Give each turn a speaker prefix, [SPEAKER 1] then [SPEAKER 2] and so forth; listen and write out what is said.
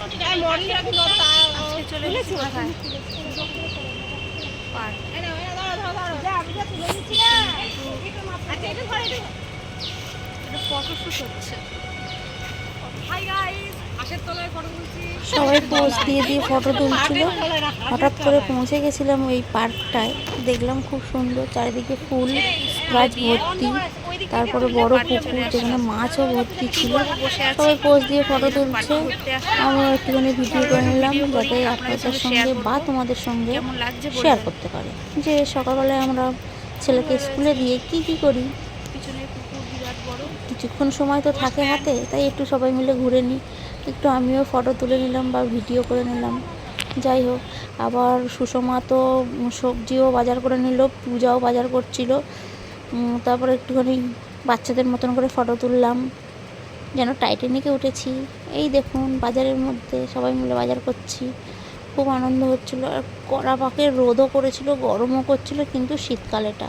[SPEAKER 1] আজকে চলে এসেছি কোথায়? পার্ক। ফটোশুট হচ্ছে। সবাই পোজ দিয়ে দিয়ে ফটো তুলছিল। হঠাৎ করে পৌঁছে গেছিলাম ওই পার্কটায়, দেখলাম খুব সুন্দর, চারিদিকে ফুল গাছ ভর্তি, তারপরে বড় পুকুর যেখানে মাছও ভর্তি ছিল। সবাই পোজ দিয়ে ফটো তুলছে, আমিও একটুখানি ভিডিও করে নিলাম যাতে আপনাদের সঙ্গে বা তোমাদের সঙ্গে শেয়ার করতে পারি যে সকালবেলায় আমরা ছেলেকে স্কুলে দিয়ে কি করি। কিছুক্ষণ সময় তো থাকে হাতে, তাই একটু সবাই মিলে ঘুরে নিই, একটু আমিও ফটো তুলে নিলাম বা ভিডিও করে নিলাম। যাই হোক, আবার সুষমা তো সবজিও বাজার করে নিল, পূজাও বাজার করছিল। তারপরে একটুখানি বাচ্চাদের মতন করে ফটো তুললাম, যেন টাইটানিকে উঠেছি। এই দেখুন বাজারের মধ্যে সবাই মিলে বাজার করছি, খুব আনন্দ হচ্ছিল। আর কড়া পাকের রোদও করেছিল, গরমও করছিল, কিন্তু শীতকাল এটা।